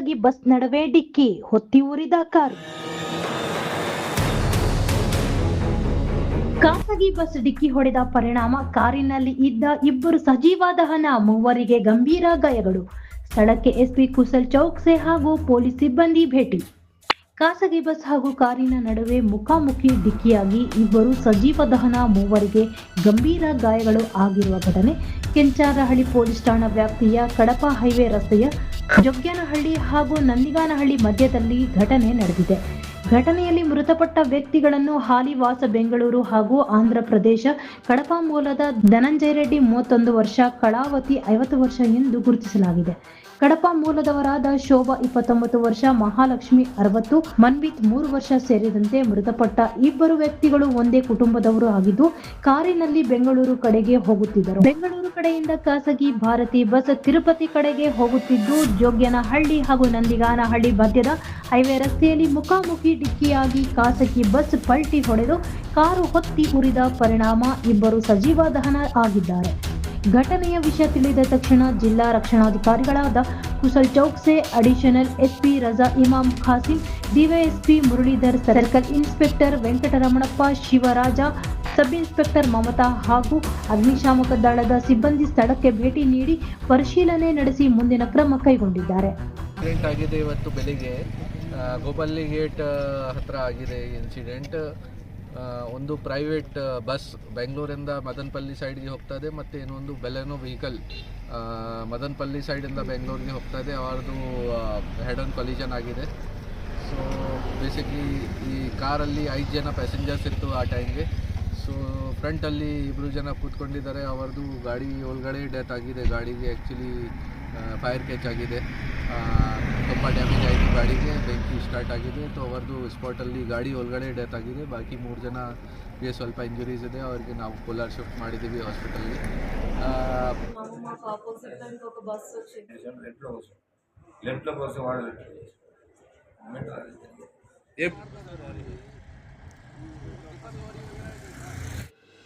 ಖಾಸಗಿ ಬಸ್ ನಡುವೆ ಡಿಕ್ಕಿ, ಹೊತ್ತಿ ಉರಿದ ಕಾರು. ಖಾಸಗಿ ಬಸ್ ಡಿಕ್ಕಿ ಹೊಡೆದ ಪರಿಣಾಮ ಕಾರಿನಲ್ಲಿ ಇದ್ದ ಇಬ್ಬರು ಸಜೀವ ದಹನ, ಮೂವರಿಗೆ ಗಂಭೀರ ಗಾಯಗಳು. ಸ್ಥಳಕ್ಕೆ ಎಸ್ಪಿ ಕುಶಲ್ ಚೌಕ್ಸೆ ಹಾಗೂ ಪೊಲೀಸ್ ಸಿಬ್ಬಂದಿ ಭೇಟಿ. ಖಾಸಗಿ ಬಸ್ ಹಾಗೂ ಕಾರಿನ ನಡುವೆ ಮುಖಾಮುಖಿ ಡಿಕ್ಕಿಯಾಗಿ ಇಬ್ಬರು ಸಜೀವ ದಹನ, ಮೂವರಿಗೆ ಗಂಭೀರ ಗಾಯಗಳು ಆಗಿರುವ ಘಟನೆ ಕೆಂಚಾರಹಳ್ಳಿ ಪೊಲೀಸ್ ಠಾಣಾ ವ್ಯಾಪ್ತಿಯ ಕಡಪ ಹೈವೇ ರಸ್ತೆಯ ಜೋಗ್ಯನಹಳ್ಳಿ ಹಾಗೂ ನಂದಿಗಾನಹಳ್ಳಿ ಮಧ್ಯದಲ್ಲಿ ಘಟನೆ ನಡೆದಿದೆ. ಘಟನೆಯಲ್ಲಿ ಮೃತಪಟ್ಟ ವ್ಯಕ್ತಿಗಳನ್ನು ಹಾಲಿ ವಾಸ ಬೆಂಗಳೂರು ಹಾಗೂ ಆಂಧ್ರ ಪ್ರದೇಶ ಕಡಪ ಮೂಲದ ಧನಂಜಯ ರೆಡ್ಡಿ 31 ವರ್ಷ, ಕಳಾವತಿ 50 ವರ್ಷ ಎಂದು ಗುರುತಿಸಲಾಗಿದೆ. ಕಡಪ ಮೂಲದವರಾದ ಶೋಭಾ 29 ವರ್ಷ, ಮಹಾಲಕ್ಷ್ಮಿ 60, ಮನ್ವಿತ್ 3 ವರ್ಷ ಸೇರಿದಂತೆ ಮೃತಪಟ್ಟ ಇಬ್ಬರು ವ್ಯಕ್ತಿಗಳು ಒಂದೇ ಕುಟುಂಬದವರು ಆಗಿದ್ದು, ಕಾರಿನಲ್ಲಿ ಬೆಂಗಳೂರು ಕಡೆಗೆ ಹೋಗುತ್ತಿದ್ದರು. ಬೆಂಗಳೂರು ಕಡೆಯಿಂದ ಖಾಸಗಿ ಭಾರತಿ ಬಸ್ ತಿರುಪತಿ ಕಡೆಗೆ ಹೋಗುತ್ತಿದ್ದು, ಜೋಗ್ಯನಹಳ್ಳಿ ಹಾಗೂ ನಂದಿಗಾನಹಳ್ಳಿ ಮಧ್ಯದ ಹೈವೇ ರಸ್ತೆಯಲ್ಲಿ ಮುಖಾಮುಖಿ ಡಿಕ್ಕಿಯಾಗಿ ಖಾಸಗಿ ಬಸ್ ಪಲ್ಟಿ ಹೊಡೆದು ಕಾರು ಹೊತ್ತಿ ಉರಿದ ಪರಿಣಾಮ ಇಬ್ಬರು ಸಜೀವ ದಹನ ಆಗಿದ್ದಾರೆ. ಘಟನೆಯ ವಿಷಯ ತಿಳಿದ ತಕ್ಷಣ ಜಿಲ್ಲಾ ರಕ್ಷಣಾಧಿಕಾರಿಗಳಾದ Kushal Chouksey, additional SP Raza Imam Khasim, DYSP Muralidhar, circle inspector Venkataramanappa, Shivaraja, sub inspector Mamata ಹಾಗೂ ಅಗ್ನಿಶಾಮಕ ದಳದ ಸಿಬ್ಬಂದಿ ಸ್ಥಳಕ್ಕೆ ಭೇಟಿ ನೀಡಿ ಪರಿಶೀಲನೆ ನಡೆಸಿ ಮುಂದಿನ ಕ್ರಮ ಕೈಗೊಂಡಿದ್ದಾರೆ. ಆಗಿದೆ ಇವತ್ತು ಬೆಳಿಗ್ಗೆ ಗೋಪಲ್ಲಿ ಗೇಟ್ ಹತ್ರ ಆಗಿದೆ ಇನ್ಸಿಡೆಂಟ್. ಒಂದು ಪ್ರೈವೇಟ್ ಬಸ್ ಬೆಂಗಳೂರಿಂದ ಮದನಪಲ್ಲಿ ಸೈಡ್ಗೆ ಹೋಗ್ತಾ ಇದೆ ಮತ್ತು ಇನ್ನೊಂದು ಬೆಲೆನೋ ವೆಹಿಕಲ್ ಮದನಪಲ್ಲಿ ಸೈಡಿಂದ ಬೆಂಗಳೂರಿಗೆ ಹೋಗ್ತಾ ಇದೆ. ಅವರದು ಹೆಡ್ ಆನ್ ಕೊಲಿಷನ್ ಆಗಿದೆ. ಸೊ ಬೇಸಿಕ್ಲಿ ಈ ಕಾರಲ್ಲಿ 5 ಜನ ಪ್ಯಾಸೆಂಜರ್ಸ್ ಇತ್ತು ಆ ಟೈಮ್ಗೆ. ಸೊ ಫ್ರಂಟಲ್ಲಿ 2 ಜನ ಕೂತ್ಕೊಂಡಿದ್ದಾರೆ. ಅವರದು ಗಾಡಿ ಒಳಗಡೆ ಡೆತ್ ಆಗಿದೆ. ಗಾಡಿಗೆ ಆ್ಯಕ್ಚುಲಿ ಫೈರ್ ಕ್ಯಾಚ್ ಆಗಿದೆ. ತುಂಬ ಡ್ಯಾಮೇಜ್ ಆಯಿತು, ಗಾಡಿಗೆ ಬೆಂಕಿ ಸ್ಟಾರ್ಟ್ ಆಗಿದೆ. ಸೊ ಅವರದು ಸ್ಪಾಟಲ್ಲಿ ಗಾಡಿ ಒಳಗಡೆ ಡೆತ್ ಆಗಿದೆ. ಬಾಕಿ 3 ಜನಗೆ ಸ್ವಲ್ಪ ಇಂಜುರೀಸ್ ಇದೆ. ಅವ್ರಿಗೆ ನಾವು ಕೋಲಾರ್ ಶಿಫ್ಟ್ ಮಾಡಿದ್ದೀವಿ ಹಾಸ್ಪಿಟಲ್ಗೆ.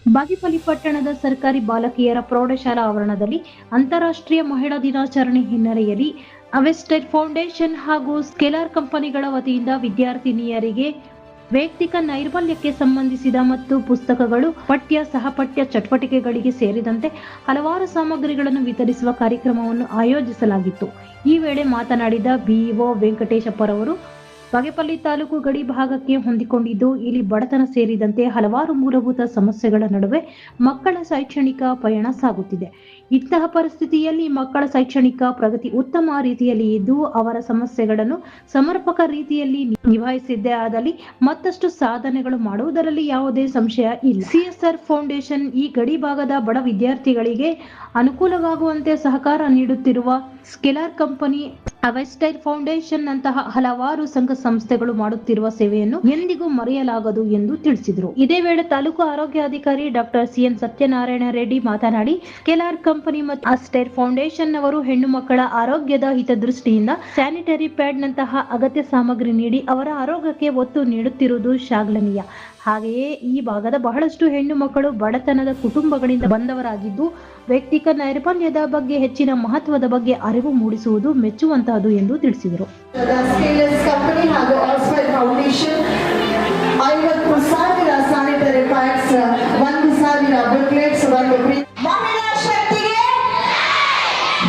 ಬಾಗೇಪಲ್ಲಿ ಪಟ್ಟಣದ ಸರ್ಕಾರಿ ಬಾಲಕಿಯರ ಪ್ರೌಢಶಾಲಾ ಆವರಣದಲ್ಲಿ ಅಂತಾರಾಷ್ಟ್ರೀಯ ಮಹಿಳಾ ದಿನಾಚರಣೆ ಹಿನ್ನೆಲೆಯಲ್ಲಿ ಅವೆಸ್ಟೈರ್ ಫೌಂಡೇಶನ್ ಹಾಗೂ ಸ್ಕೆಲಾರ್ ಕಂಪನಿಗಳ ವತಿಯಿಂದ ವಿದ್ಯಾರ್ಥಿನಿಯರಿಗೆ ವೈಯಕ್ತಿಕ ನೈರ್ಮಲ್ಯಕ್ಕೆ ಸಂಬಂಧಿಸಿದ ಮತ್ತು ಪುಸ್ತಕಗಳು, ಪಠ್ಯ, ಸಹಪಠ್ಯ ಚಟುವಟಿಕೆಗಳಿಗೆ ಸೇರಿದಂತೆ ಹಲವಾರು ಸಾಮಗ್ರಿಗಳನ್ನು ವಿತರಿಸುವ ಕಾರ್ಯಕ್ರಮವನ್ನು ಆಯೋಜಿಸಲಾಗಿತ್ತು. ಈ ವೇಳೆ ಮಾತನಾಡಿದ ಬಿಇಒ ವೆಂಕಟೇಶಪ್ಪರವರು, ಬಾಗೇಪಲ್ಲಿ ತಾಲೂಕು ಗಡಿ ಭಾಗಕ್ಕೆ ಹೊಂದಿಕೊಂಡಿದ್ದು, ಇಲ್ಲಿ ಬಡತನ ಸೇರಿದಂತೆ ಹಲವಾರು ಮೂಲಭೂತ ಸಮಸ್ಯೆಗಳ ನಡುವೆ ಮಕ್ಕಳ ಶೈಕ್ಷಣಿಕ ಪಯಣ ಸಾಗುತ್ತಿದೆ. ಇಂತಹ ಪರಿಸ್ಥಿತಿಯಲ್ಲಿ ಮಕ್ಕಳ ಶೈಕ್ಷಣಿಕ ಪ್ರಗತಿ ಉತ್ತಮ ರೀತಿಯಲ್ಲಿ ಇದ್ದು, ಅವರ ಸಮಸ್ಯೆಗಳನ್ನು ಸಮರ್ಪಕ ರೀತಿಯಲ್ಲಿ ನಿಭಾಯಿಸಿದ್ದೇ ಆದಲ್ಲಿ ಮತ್ತಷ್ಟು ಸಾಧನೆಗಳು ಮಾಡುವುದರಲ್ಲಿ ಯಾವುದೇ ಸಂಶಯ ಇಲ್ಲ. ಸಿಎಸ್ಆರ್ ಫೌಂಡೇಶನ್ ಈ ಗಡಿ ಭಾಗದ ಬಡ ವಿದ್ಯಾರ್ಥಿಗಳಿಗೆ ಅನುಕೂಲವಾಗುವಂತೆ ಸಹಕಾರ ನೀಡುತ್ತಿರುವ ಸ್ಕೆಲಾರ್ ಕಂಪನಿ, ಅವೆಸ್ಟೈರ್ ಫೌಂಡೇಶನ್ ನಂತಹ ಹಲವಾರು ಸಂಘ ಸಂಸ್ಥೆಗಳು ಮಾಡುತ್ತಿರುವ ಸೇವೆಯನ್ನು ಎಂದಿಗೂ ಮರೆಯಲಾಗದು ಎಂದು ತಿಳಿಸಿದರು. ಇದೇ ವೇಳೆ ತಾಲೂಕು ಆರೋಗ್ಯಾಧಿಕಾರಿ ಡಾಕ್ಟರ್ ಸಿಎನ್ ಸತ್ಯನಾರಾಯಣ ರೆಡ್ಡಿ ಮಾತನಾಡಿ, ಸ್ಕೆಲಾರ್ ಕಂಪನಿ ಮತ್ತು ಅವೆಸ್ಟೈರ್ ಫೌಂಡೇಶನ್ ಅವರು ಹೆಣ್ಣು ಮಕ್ಕಳ ಆರೋಗ್ಯದ ಹಿತದೃಷ್ಟಿಯಿಂದ ಸ್ಯಾನಿಟರಿ ಪ್ಯಾಡ್ ನಂತಹ ಅಗತ್ಯ ಸಾಮಗ್ರಿ ನೀಡಿ ಅವರ ಆರೋಗ್ಯಕ್ಕೆ ಒತ್ತು ನೀಡುತ್ತಿರುವುದು ಶ್ಲಾಘನೀಯ. ಹಾಗೆಯೇ ಈ ಭಾಗದ ಬಹಳಷ್ಟು ಹೆಣ್ಣು ಮಕ್ಕಳು ಬಡತನದ ಕುಟುಂಬಗಳಿಂದ ಬಂದವರಾಗಿದ್ದು, ವೈಯಕ್ತಿಕ ನೈರ್ಮಲ್ಯದ ಬಗ್ಗೆ ಹೆಚ್ಚಿನ ಮಹತ್ವದ ಬಗ್ಗೆ ಅರಿವು ಮೂಡಿಸುವುದು ಮೆಚ್ಚುವಂತಹದ್ದು ಎಂದು ತಿಳಿಸಿದರು.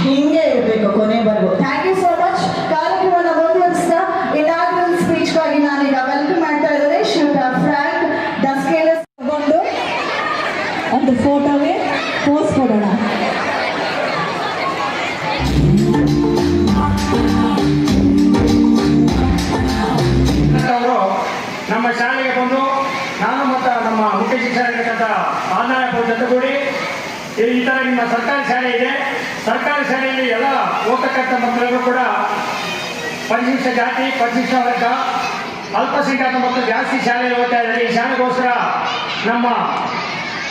ಹಿಂಗೆ ಇರಬೇಕು ಕೊನೆವರೆಗೂ. Thank you so much. ಕಾರ್ಯಕ್ರಮವನ್ನು ಮುಂದುವರಿಸಿದ ಇನಾಗ್ರಲ್ ಸ್ಪೀಚ್ಗಾಗಿ ನಾನೀಗ ವೆಲ್ಕಮ್ ಮಾಡ್ತಾ ಇದ್ದಾರೆ ಶ್ರೀಯುತ ಫ್ರಾಂಕ್ ಡಸ್ಕೇಲಸ್. ತಗೊಂಡು ಒಂದು ಫೋಟೋಗೆ ಪೋಸ್ ಕೊಡೋಣ. ನಮ್ಮ ಶಾಲೆಗೆ ಬಂದು ನಾನು ಮತ್ತು ನಮ್ಮ ಮುಖ್ಯ ಶಿಕ್ಷಕರಾಗಿರ್ತಕ್ಕಂಥ ಆನಾಯಪ್ಪ ಜೊತೆಗೂಡಿ ಈ ಥರ ನಿಮ್ಮ ಸರ್ಕಾರಿ ಶಾಲೆ ಇದೆ. ಸರ್ಕಾರಿ ಶಾಲೆಯಲ್ಲಿ ಎಲ್ಲ ಓದತಕ್ಕಂಥ ಮಕ್ಕಳಿಗೂ ಕೂಡ ಪರಿಶಿಷ್ಟ ಜಾತಿ, ಪರಿಶಿಷ್ಟ ವರ್ಗ, ಅಲ್ಪಸಂಖ್ಯಾತ ಮಕ್ಕಳು ಜಾಸ್ತಿ ಶಾಲೆಯಲ್ಲಿ ಓದ್ತಾ ಇದ್ದಾರೆ. ಈ ಶಾಲೆಗೋಸ್ಕರ ನಮ್ಮ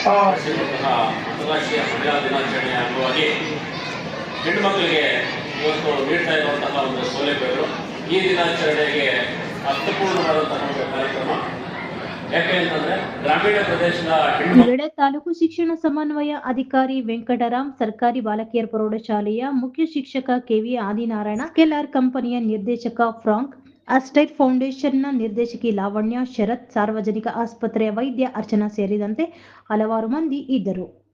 ಅಂತಾರಾಷ್ಟ್ರೀಯ ಮಹಿಳಾ ದಿನಾಚರಣೆಯ ಅಂಗವಾಗಿ ಹೆಣ್ಣು ಮಕ್ಕಳಿಗೆ ಇವತ್ತು ನೀಡ್ತಾ ಇರುವಂತಹ ಒಂದು ಸೌಲಭ್ಯಗಳು ಈ ದಿನಾಚರಣೆಗೆ ಅರ್ಥಪೂರ್ಣವಾದಂತಹ ಒಂದು ಕಾರ್ಯಕ್ರಮ. ಯಾಕೆ ಅಂತಂದ್ರೆ ಗ್ರಾಮೀಣ ಪ್ರದೇಶದ ಈ ವೇಳೆ ತಾಲೂಕು ಶಿಕ್ಷಣ ಸಮನ್ವಯ ಅಧಿಕಾರಿ ವೆಂಕಟರಾಮ್, ಸರ್ಕಾರಿ ಬಾಲಕಿಯರ ಪ್ರೌಢಶಾಲೆಯ ಮುಖ್ಯ ಶಿಕ್ಷಕ ಕೆವಿ ಆದಿನಾರಾಯಣ, ಕೆಲಾರ್ ಕಂಪನಿಯ ನಿರ್ದೇಶಕ ಫ್ರಾಂಕ್, ಅಸ್ಟೈರ್ ಫೌಂಡೇಶನ್ನ ನಿರ್ದೇಶಕಿ ಲಾವಣ್ಯ, ಶರತ್, ಸಾರ್ವಜನಿಕ ಆಸ್ಪತ್ರೆಯ ವೈದ್ಯ ಅರ್ಚನಾ ಸೇರಿದಂತೆ ಹಲವಾರು ಮಂದಿ ಇದ್ದರು.